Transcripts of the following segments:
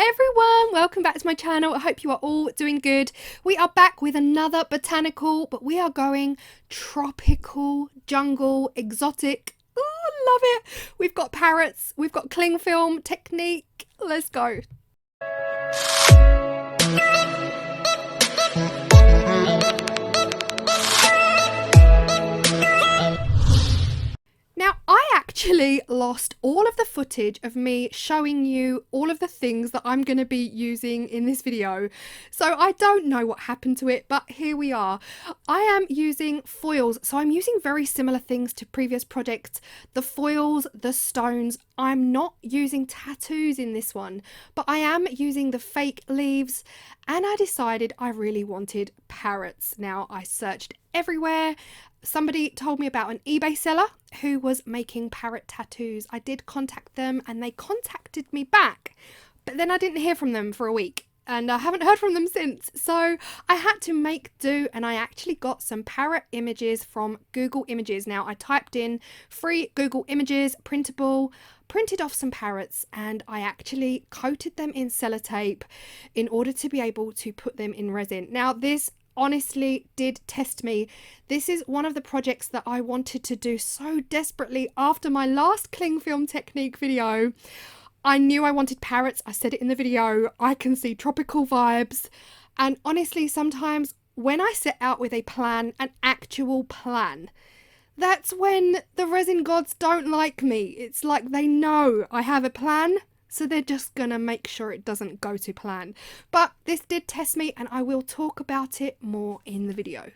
everyone, welcome back to my channel. I hope you are all doing good. We are back with another botanical, but we are going tropical, jungle, exotic. Oh, love it. We've got parrots, we've got cling film technique. Let's go. Now, I actually lost all of the footage of me showing you all of the things that I'm going to be using in this video. So I don't know what happened to it, but here we are. I am using foils. So I'm using very similar things to previous projects. The foils, the stones. I'm not using tattoos in this one, but I am using the fake leaves. And I decided I really wanted parrots. Now, I searched everywhere. Somebody told me about an eBay seller who was making parrot tattoos. I did contact them and they contacted me back, but then I didn't hear from them for a week and I haven't heard from them since. So I had to make do, and I actually got some parrot images from Google Images. Now, I typed in free Google Images, printable, printed off some parrots, and I actually coated them in sellotape in order to be able to put them in resin. Now, this honestly did test me. This is one of the projects that I wanted to do so desperately after my last cling film technique video. I knew I wanted parrots. I said it in the video. I can see tropical vibes. And honestly, sometimes when I set out with a plan, an actual plan, that's when the resin gods don't like me. It's like they know I have a plan, so they're just gonna make sure it doesn't go to plan. But this did test me and I will talk about it more in the video.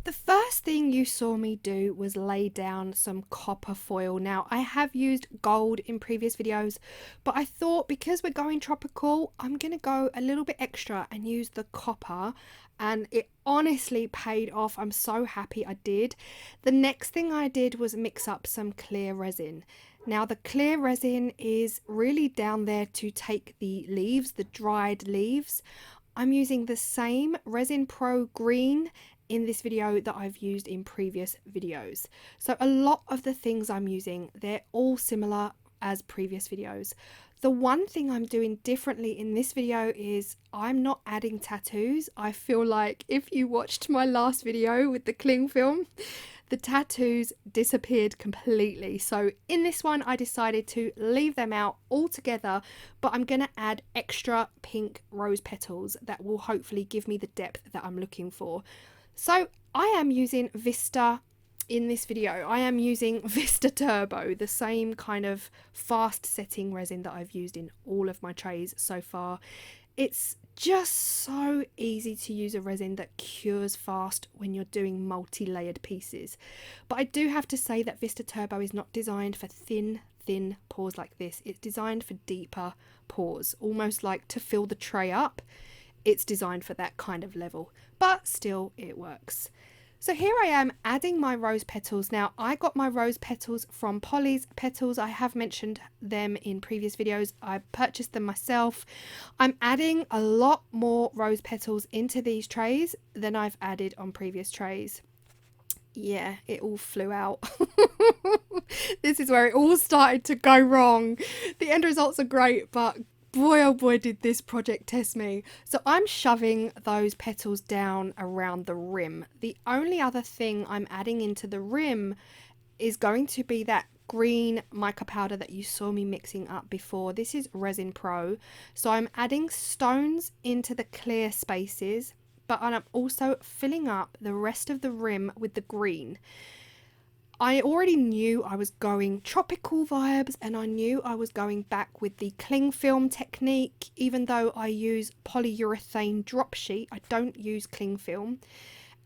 The first thing you saw me do was lay down some copper foil. Now, I have used gold in previous videos, but I thought because we're going tropical, I'm gonna go a little bit extra and use the copper, and it honestly paid off. I'm so happy I did. The next thing I did was mix up some clear resin. Now, the clear resin is really down there to take the leaves, the dried leaves. I'm using the same Resin Pro green in this video that I've used in previous videos. So a lot of the things I'm using, they're all similar as previous videos. The one thing I'm doing differently in this video is I'm not adding tattoos. I feel like if you watched my last video with the cling film, the tattoos disappeared completely. So in this one, I decided to leave them out altogether, but I'm going to add extra pink rose petals that will hopefully give me the depth that I'm looking for. So I am using Vista in this video. I am using Vista Turbo, the same kind of fast setting resin that I've used in all of my trays so far. It's just so easy to use a resin that cures fast when you're doing multi-layered pieces. But I do have to say that Vista Turbo is not designed for thin pours like this. It's designed for deeper pours, almost like to fill the tray up. It's designed for that kind of level, but still it works. So here I am adding my rose petals. Now, I got my rose petals from Polly's Petals. I have mentioned them in previous videos. I purchased them myself. I'm adding a lot more rose petals into these trays than I've added on previous trays. Yeah, it all flew out. This is where it all started to go wrong. The end results are great, but boy oh boy did this project test me. So I'm shoving those petals down around the rim. The only other thing I'm adding into the rim is going to be that green mica powder that you saw me mixing up before. This is Resin Pro. So I'm adding stones into the clear spaces, but I'm also filling up the rest of the rim with the green. I already knew I was going tropical vibes, and I knew I was going back with the cling film technique. Even though I use polyurethane drop sheet, I don't use cling film.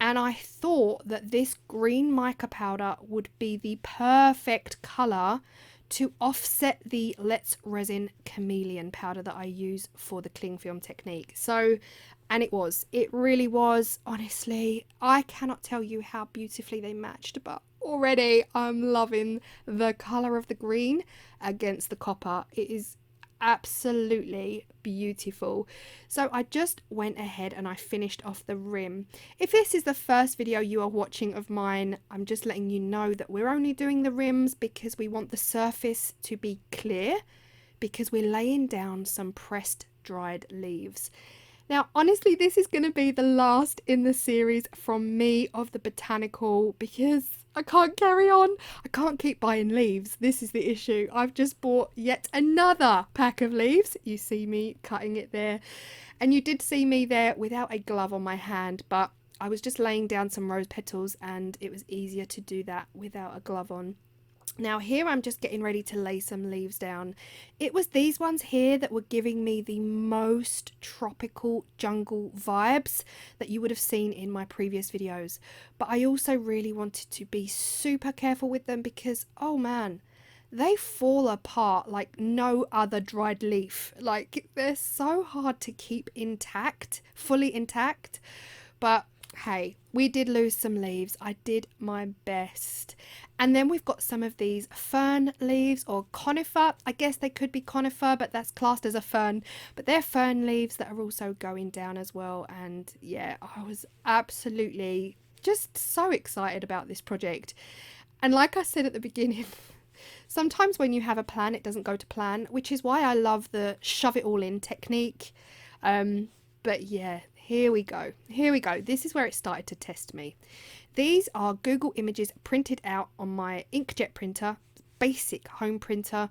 And I thought that this green mica powder would be the perfect colour to offset the Let's Resin Chameleon powder that I use for the cling film technique. So, and it really was. Honestly, I cannot tell you how beautifully they matched, but already I'm loving the colour of the green against the copper. It is absolutely beautiful. So I just went ahead and I finished off the rim. If this is the first video you are watching of mine, I'm just letting you know that we're only doing the rims because we want the surface to be clear because we're laying down some pressed dried leaves. Now, honestly, this is going to be the last in the series from me of the Botanical because I can't carry on. I can't keep buying leaves. This is the issue. I've just bought yet another pack of leaves. You see me cutting it there. And you did see me there without a glove on my hand, but I was just laying down some rose petals and it was easier to do that without a glove on. Now here I'm just getting ready to lay some leaves down. It was these ones here that were giving me the most tropical jungle vibes that you would have seen in my previous videos. But I also really wanted to be super careful with them because, oh man, they fall apart like no other dried leaf. Like, they're so hard to keep intact, fully intact. But hey, we did lose some leaves. I did my best. And then we've got some of these fern leaves, or conifer. I guess they could be conifer, but that's classed as a fern. But they're fern leaves that are also going down as well. And yeah, I was absolutely just so excited about this project. And like I said at the beginning, sometimes when you have a plan, it doesn't go to plan, which is why I love the shove it all in technique. But yeah, here we go. Here we go. This is where it started to test me. These are Google images printed out on my inkjet printer, basic home printer,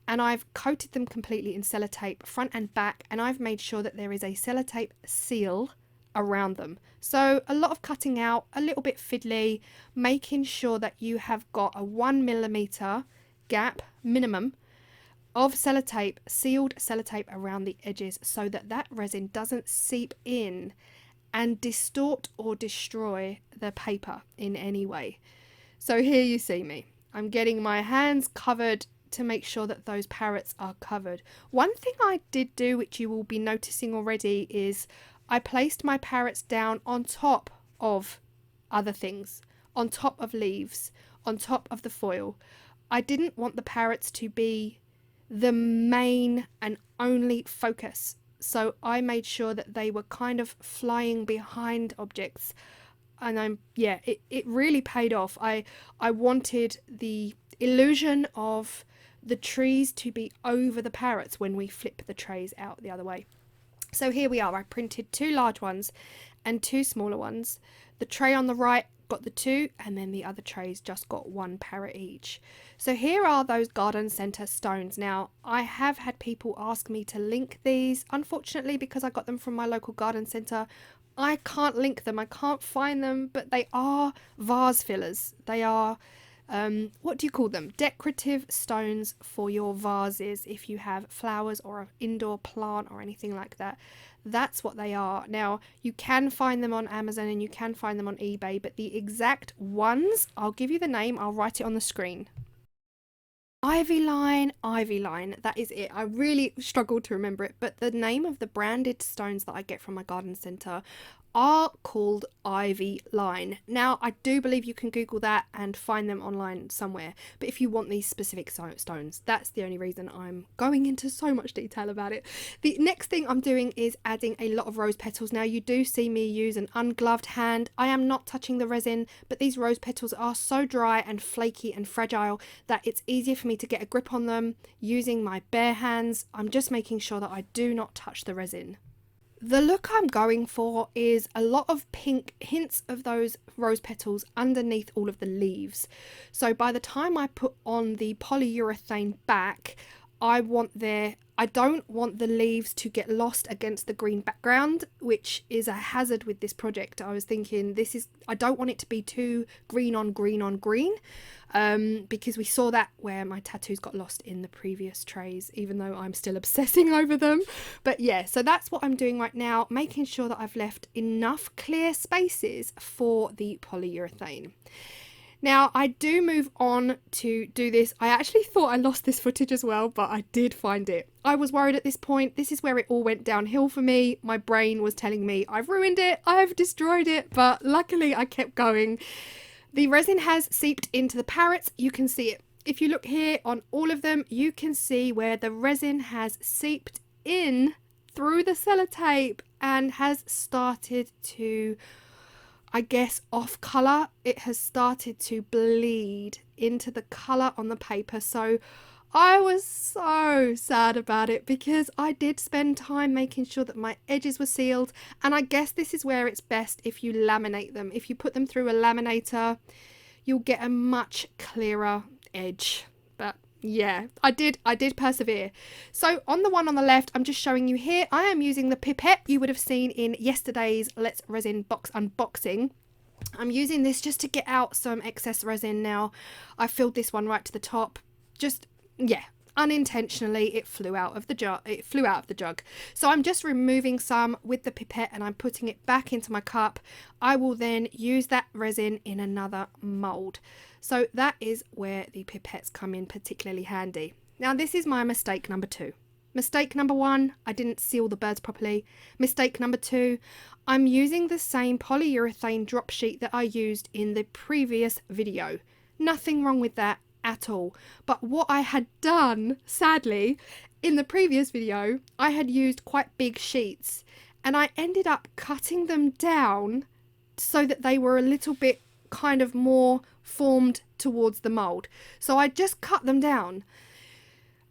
and I've coated them completely in sellotape front and back, and I've made sure that there is a sellotape seal around them. So a lot of cutting out, a little bit fiddly, making sure that you have got a 1mm gap minimum of sellotape, sealed sellotape around the edges so that that resin doesn't seep in and distort or destroy the paper in any way. So here you see me. I'm getting my hands covered to make sure that those parrots are covered. One thing I did do, which you will be noticing already, is I placed my parrots down on top of other things, on top of leaves, on top of the foil. I didn't want the parrots to be the main and only focus, so I made sure that they were kind of flying behind objects, and it really paid off. I wanted the illusion of the trees to be over the parrots when we flip the trays out the other way. So here we are. I printed 2 large ones and 2 smaller ones. The tray on the right got the 2, and then the other trays just got 1 parrot each. So here are those garden centre stones. Now, I have had people ask me to link these. Unfortunately, because I got them from my local garden centre, I can't link them. I can't find them, but they are vase fillers. They are what do you call them? Decorative stones for your vases if you have flowers or an indoor plant or anything like that. That's what they are. Now, you can find them on Amazon and you can find them on eBay, but the exact ones, I'll give you the name, I'll write it on the screen. Ivy line, that is it. I really struggled to remember it, but the name of the branded stones that I get from my garden centre are called Ivy Line. Now, I do believe you can Google that and find them online somewhere, but if you want these specific stones, that's the only reason I'm going into so much detail about it. The next thing I'm doing is adding a lot of rose petals. Now, you do see me use an ungloved hand. I am not touching the resin, but these rose petals are so dry and flaky and fragile that it's easier for me to get a grip on them using my bare hands. I'm just making sure that I do not touch the resin. The look I'm going for is a lot of pink, hints of those rose petals underneath all of the leaves. So by the time I put on the polyurethane back, I don't want the leaves to get lost against the green background, which is a hazard with this project. I was thinking I don't want it to be too green on green on green, because we saw that where my tattoos got lost in the previous trays, even though I'm still obsessing over them. But yeah, so that's what I'm doing right now, making sure that I've left enough clear spaces for the polyurethane. Now, I do move on to do this. I actually thought I lost this footage as well, but I did find it. I was worried at this point. This is where it all went downhill for me. My brain was telling me, I've ruined it, I've destroyed it, but luckily I kept going. The resin has seeped into the parrots. You can see it. If you look here on all of them, you can see where the resin has seeped in through the sellotape and has started to, I guess, off colour. It has started to bleed into the colour on the paper. So I was so sad about it because I did spend time making sure that my edges were sealed, and I guess this is where it's best if you laminate them. If you put them through a laminator, you'll get a much clearer edge. But yeah, I did persevere. So on the one on the left, I'm just showing you here, I am using the pipette you would have seen in yesterday's Let's Resin box unboxing. I'm using this just to get out some excess resin now. I filled this one right to the top. Just, yeah, unintentionally it flew out of the jug. So I'm just removing some with the pipette and I'm putting it back into my cup. I will then use that resin in another mould. So that is where the pipettes come in particularly handy. Now this is my mistake number 2. Mistake number 1, I didn't seal the birds properly. Mistake number 2, I'm using the same polyurethane drop sheet that I used in the previous video. Nothing wrong with that at all. But what I had done, sadly, in the previous video, I had used quite big sheets and I ended up cutting them down so that they were a little bit kind of more formed towards the mould. So I just cut them down.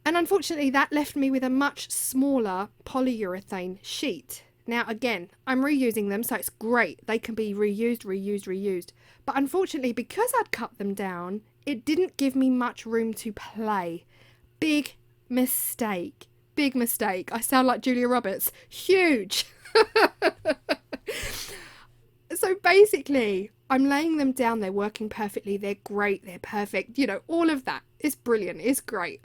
And unfortunately that left me with a much smaller polyurethane sheet. Now again, I'm reusing them, so it's great. They can be reused. But unfortunately, because I'd cut them down, it didn't give me much room to play. Big mistake. Big mistake. I sound like Julia Roberts. Huge. So basically, I'm laying them down. They're working perfectly. They're great. They're perfect. You know, all of that. It's brilliant. It's great.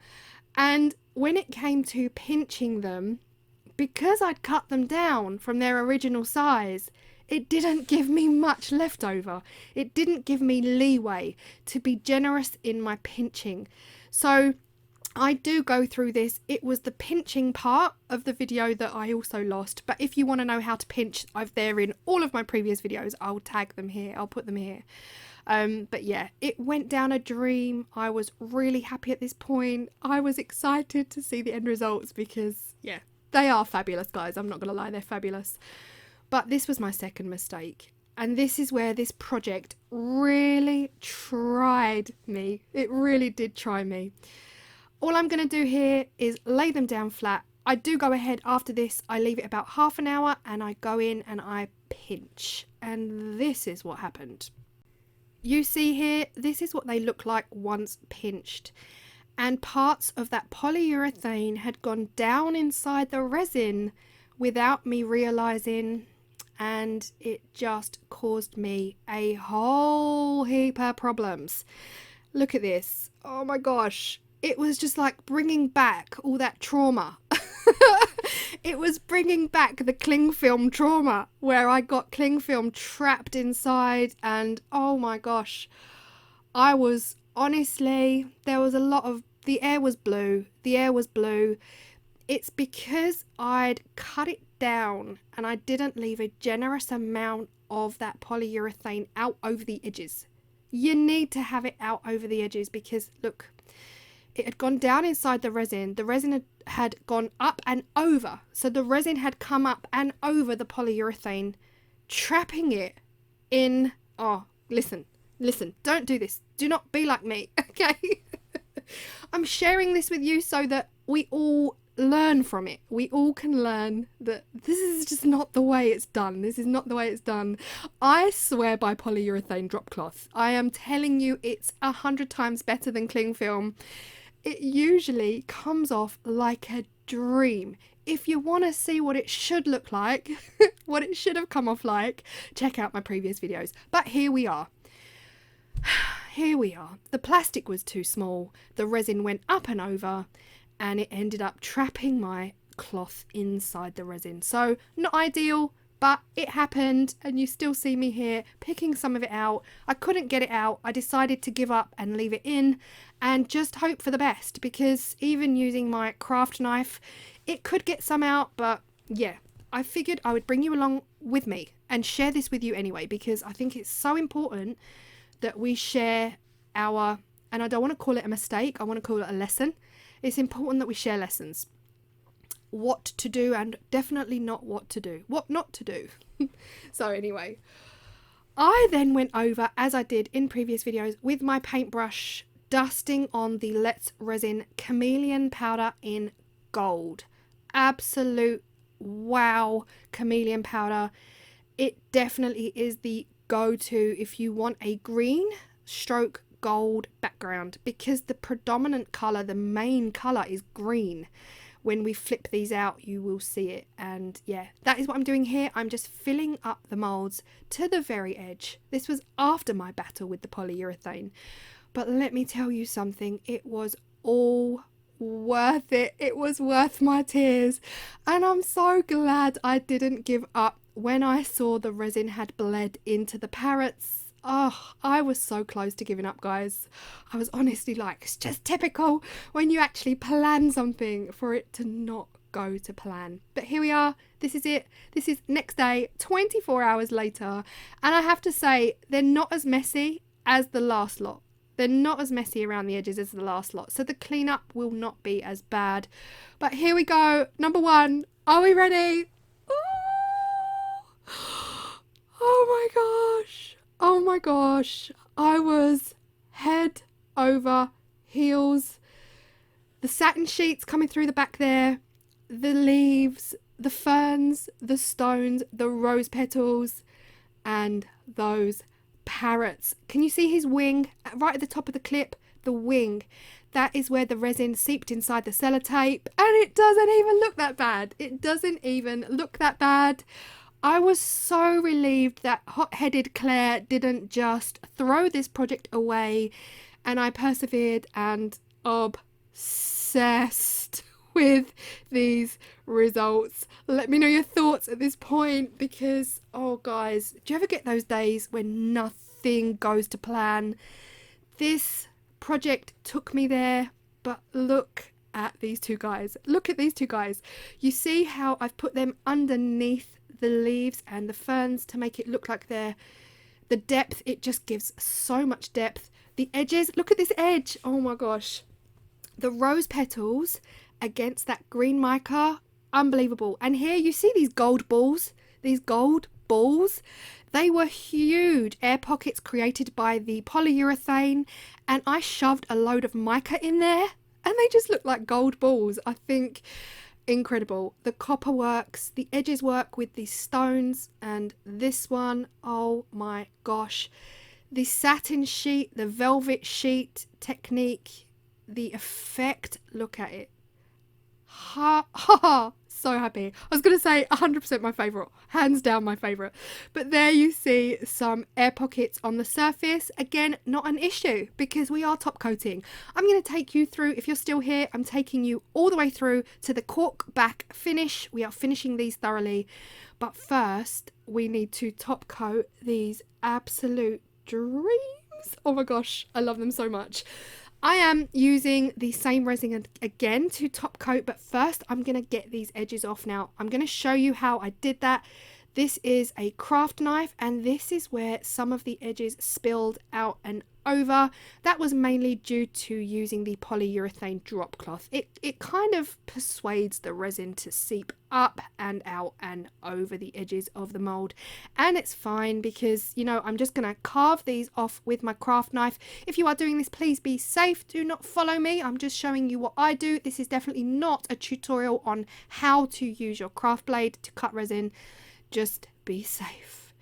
And when it came to pinching them, because I'd cut them down from their original size, it didn't give me much left over. It didn't give me leeway to be generous in my pinching. So I do go through this. It was the pinching part of the video that I also lost. But if you want to know how to pinch, they're in all of my previous videos. I'll tag them here. I'll put them here. But yeah, it went down a dream. I was really happy at this point. I was excited to see the end results because, yeah, they are fabulous, guys. I'm not going to lie, they're fabulous. But this was my second mistake. And this is where this project really tried me. It really did try me. All I'm going to do here is lay them down flat. I do go ahead after this. I leave it about half an hour and I go in and I pinch. And this is what happened. You see here, this is what they look like once pinched. And parts of that polyurethane had gone down inside the resin without me realising, and it just caused me a whole heap of problems. Look at this. Oh my gosh. It was just like bringing back all that trauma. It was bringing back the cling film trauma where I got cling film trapped inside, and oh my gosh, I was honestly, there was a lot of, the air was blue. It's because I'd cut it down and I didn't leave a generous amount of that polyurethane out over the edges. You need to have it out over the edges because look, it had gone down inside the resin. The resin had gone up and over. So the resin had come up and over the polyurethane, trapping it in, oh, listen, don't do this. Do not be like me, okay? I'm sharing this with you so that we all learn from it. We all can learn that this is just not the way it's done. This is not the way it's done. I swear by polyurethane drop cloth. I am telling you, it's 100 times better than cling film. It usually comes off like a dream. If you want to see what it should look like, what it should have come off like, check out my previous videos. But here we are. Here we are. The plastic was too small. The resin went up and over and it ended up trapping my cloth inside the resin. So not ideal, but it happened, and you still see me here picking some of it out. I couldn't get it out. I decided to give up and leave it in and just hope for the best, because even using my craft knife, it could get some out. But yeah, I figured I would bring you along with me and share this with you anyway, because I think it's so important that we share our, and I don't want to call it a mistake, I want to call it a lesson. It's important that we share lessons. What to do and definitely not what to do. What not to do. So anyway, I then went over, as I did in previous videos, with my paintbrush dusting on the Let's Resin Chameleon powder in gold. Absolute wow chameleon powder. It definitely is the go-to if you want a green stroke gold background, because the predominant color, the main color, is green. When we flip these out, you will see it. And yeah, that is what I'm doing here. I'm just filling up the molds to the very edge. This was after my battle with the polyurethane, but let me tell you something, it was all worth it. It was worth my tears, and I'm so glad I didn't give up when I saw the resin had bled into the parrots. Oh, I was so close to giving up, guys. I was honestly like, it's just typical when you actually plan something for it to not go to plan. But here we are. This is it. This is next day, 24 hours later. And I have to say, they're not as messy as the last lot. They're not as messy around the edges as the last lot. So the cleanup will not be as bad. But here we go. Number one. Are we ready? Oh my gosh. Oh my gosh, I was head over heels. The satin sheets coming through the back there, the leaves, the ferns, the stones, the rose petals, and those parrots. Can you see his wing right at the top of the clip? The wing. That is where the resin seeped inside the sellotape, and it doesn't even look that bad. It doesn't even look that bad. I was so relieved that hot-headed Claire didn't just throw this project away, and I persevered and obsessed with these results. Let me know your thoughts at this point, because, oh guys, do you ever get those days when nothing goes to plan? This project took me there, but look at these two guys. Look at these two guys. You see how I've put them underneath the leaves and the ferns to make it look like the depth. It just gives so much depth. The edges, look at this edge. Oh my gosh. The rose petals against that green mica, unbelievable. And here you see these gold balls. These gold balls, they were huge air pockets created by the polyurethane, and I shoved a load of mica in there and they just look like gold balls. I think incredible. The copper works, the edges work with these stones, and this one, oh my gosh, the satin sheet, the velvet sheet technique, the effect, look at it. Ha ha ha, so happy. I was going to say 100% my favourite, hands down my favourite. But there you see some air pockets on the surface. Again, not an issue because we are top coating. I'm going to take you through, if you're still here, I'm taking you all the way through to the cork back finish. We are finishing these thoroughly. But first, we need to top coat these absolute dreams. Oh my gosh, I love them so much. I am using the same resin again to top coat, but first I'm going to get these edges off now. I'm going to show you how I did that. This is a craft knife, and this is where some of the edges spilled out and over. That was mainly due to using the polyurethane drop cloth. It kind of persuades the resin to seep up and out and over the edges of the mold, and it's fine because, you know, I'm just going to carve these off with my craft knife. If you are doing this, please be safe. Do not follow me. I'm just showing you what I do. This is definitely not a tutorial on how to use your craft blade to cut resin. Just be safe.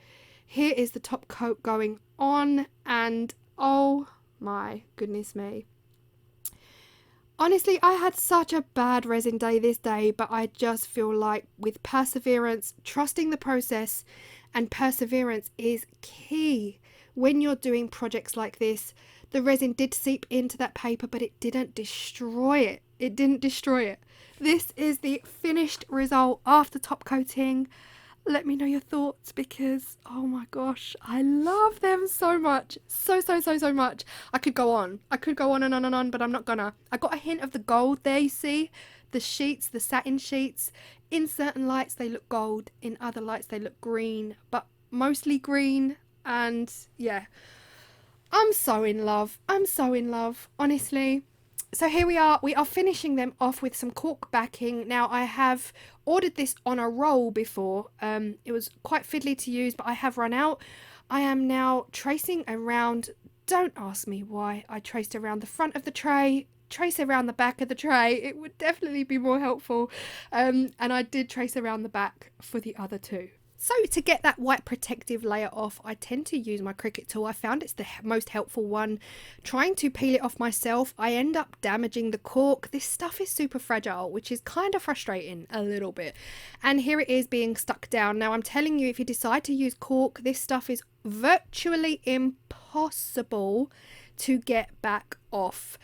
Here is the top coat going on, and oh my goodness me. Honestly, I had such a bad resin day this day, but I just feel like with perseverance, trusting the process, and perseverance is key when you're doing projects like this. The resin did seep into that paper, but it didn't destroy it. It didn't destroy it. This is the finished result after top coating. Let me know your thoughts because, oh my gosh, I love them so much. So much. I could go on. I could go on and on and on, but I'm not gonna. I got a hint of the gold there, you see? The sheets, the satin sheets. In certain lights, they look gold. In other lights, they look green, but mostly green. And yeah, I'm so in love. I'm so in love, honestly. So here we are finishing them off with some cork backing. Now I have ordered this on a roll before. It was quite fiddly to use, but I have run out. I am now tracing around don't ask me why I traced around the front of the tray. Trace around the back of the tray. It would definitely be more helpful. And I did trace around the back for the other two. So to get that white protective layer off, I tend to use my Cricut tool. I found it's the most helpful one. Trying to peel it off myself, I end up damaging the cork. This stuff is super fragile, which is kind of frustrating a little bit. And here it is being stuck down. Now I'm telling you, if you decide to use cork, this stuff is virtually impossible to get back off.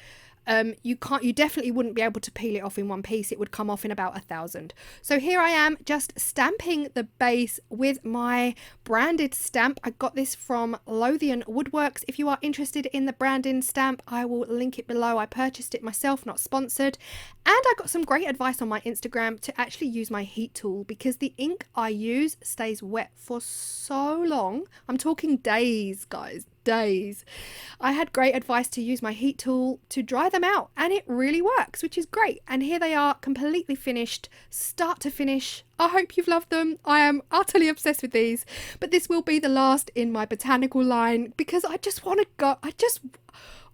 You definitely wouldn't be able to peel it off in one piece. It would come off in about 1,000. So here I am just stamping the base with my branded stamp. I got this from Lothian Woodworks. If you are interested in the branding stamp, I will link it below. I purchased it myself, not sponsored. And I got some great advice on my Instagram to actually use my heat tool, because the ink I use stays wet for so long. I'm talking days, guys. Days. I had great advice to use my heat tool to dry them out, and it really works, which is great. And here they are, completely finished, start to finish. I hope you've loved them. I am utterly obsessed with these, but this will be the last in my botanical line, because I just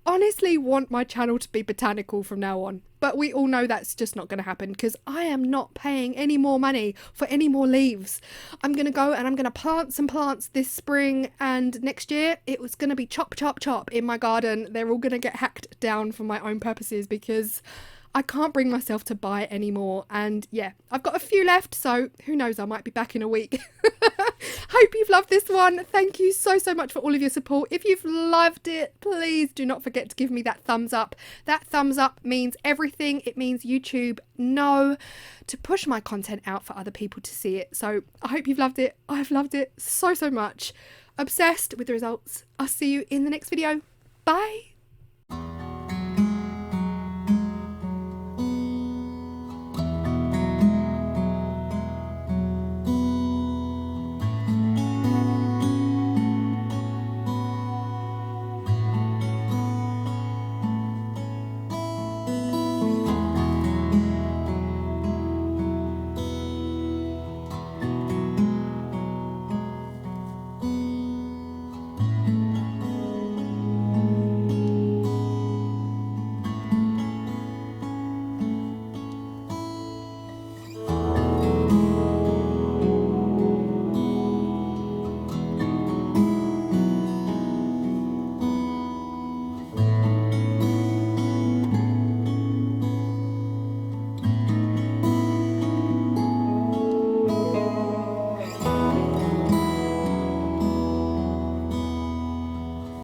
honestly want my channel to be botanical from now on. But we all know that's just not going to happen, because I am not paying any more money for any more leaves. I'm going to go and I'm going to plant some plants this spring, and next year it was going to be chop, chop, chop in my garden. They're all going to get hacked down for my own purposes, because I can't bring myself to buy any more. And yeah, I've got a few left, so who knows, I might be back in a week. Hope you've loved this one. Thank you so much for all of your support. If you've loved it, please do not forget to give me that thumbs up. That thumbs up means everything. It means YouTube know to push my content out for other people to see it. So I hope you've loved it. I've loved it so much. Obsessed with the results. I'll see you in the next video. Bye.